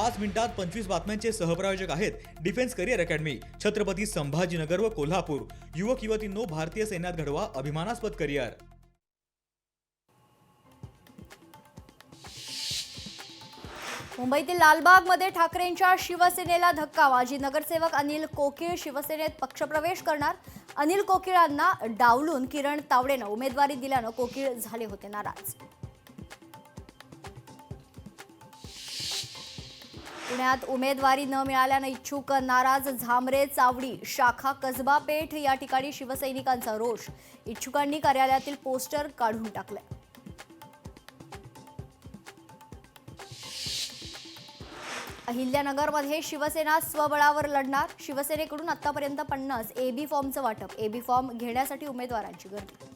मिनिटात 25 बातम्यांचे सहप्रायोजक आहेत defence career academy, Chhatrapati Sambhajinagar व कोल्हापूर। युवक युवतींनो, भारतीय सैन्यात घडवा अभिमानास्पद करिअर। मुंबईतील लालबागमध्ये ठाकरेंच्या शिवसेनेला धक्का। माजी नगरसेवक अनिल कोकीळ शिवसेनेत पक्षप्रवेश करणार। अनिल कोकीळांना डावलून किरण तावडेनं उमेदवारी दिल्यानं कोकीळ झाले होते नाराज। पुण्यात उमेदवारी न मिळाल्यानं इच्छुक नाराज। झांबरे चावडी शाखा कसबा पेठ या ठिकाणी शिवसैनिकांचा रोष। इच्छुकांनी कार्यालयातील पोस्टर काढून टाकले। अहिल्यानगरमध्ये शिवसेना स्वबळावर लढणार। शिवसेनेकडून आतापर्यंत 50 एबी फॉर्मचं वाटप। एबी फॉर्म घेण्यासाठी उमेदवारांची गर्दी।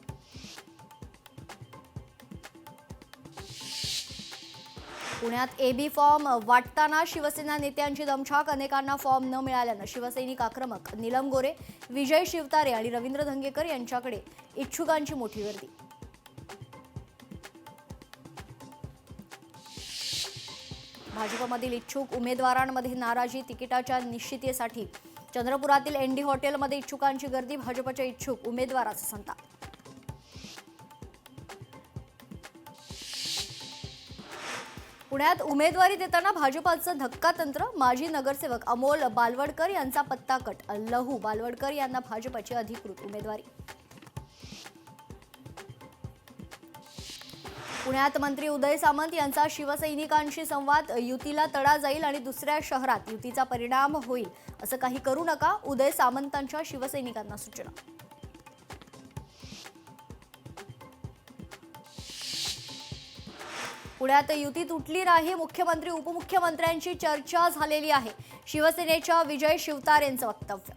पुण्यात एबी फॉर्म वाटताना शिवसेना नेत्यांची दमछाक। अनेकांना फॉर्म न मिळाल्यानं शिवसैनिक आक्रमक। नीलम गोरे, विजय शिवतारे आणि रवींद्र धंगेकर यांच्याकडे इच्छुकांची मोठी गर्दी। भाजपमधील इच्छुक उमेदवारांमध्ये नाराजी। तिकिटाच्या निश्चितीसाठी चंद्रपुरातील एनडी हॉटेलमध्ये इच्छुकांची गर्दी। भाजपच्या इच्छुक उमेदवाराचा संताप। पुण्यात उमेदवारी देताना भाजपचं धक्कातंत्र। माजी नगरसेवक अमोल बालवडकर यांचा पत्ता कट। लहू बालवडकर यांना भाजपची अधिकृत उमेदवारी। पुण्यात मंत्री उदय सामंत यांचा शिवसैनिकांशी संवाद। युतीला तडा जाईल आणि दुसऱ्या शहरात युतीचा परिणाम होईल, असं काही करू नका। उदय सामंतांच्या शिवसैनिकांना सूचना। पुण्यात युती तुटली नाही। मुख्यमंत्री उपमुख्यमंत्र्यांची चर्चा झालेली आहे। शिवसेनेच्या विजय शिवतारेंचं वक्तव्य।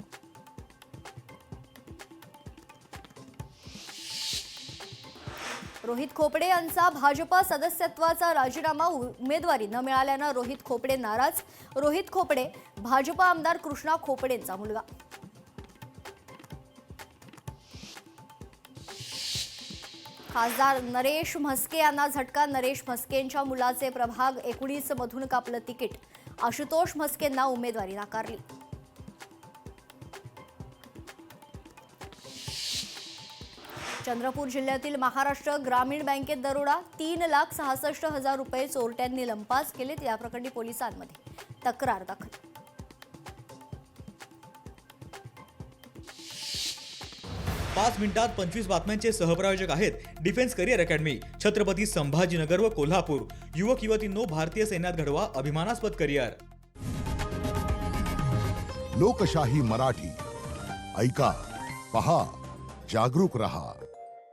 रोहित खोपडे यांचा भाजप सदस्यत्वाचा राजीनामा। उमेदवारी न मिळाल्यानं रोहित खोपडे नाराज। रोहित खोपडे भाजप आमदार कृष्णा खोपडेंचा मुलगा। खासदार नरेश म्हस्के यांना झटका। नरेश म्हस्केंच्या मुलाचे प्रभाग 19 मधून कापलं तिकीट। आशुतोष म्हस्केंना उमेदवारी नाकारली। चंद्रपूर जिल्ह्यातील महाराष्ट्र ग्रामीण बँकेत दरोडा। 3,66,000 रुपये चोरट्यांनी लंपास केलेत। या प्रकरणी पोलिसांमध्ये तक्रार दाखल। पाच मिनिटात 25 बातम्यांचे सहप्रायोजक आहेत defence career academy, Chhatrapati Sambhajinagar व कोल्हापूर। युवक युवतींनो, भारतीय सैन्यात घडवा अभिमानास्पद करिअर। लोकशाही मराठी ऐका, पहा, जागरूक रहा।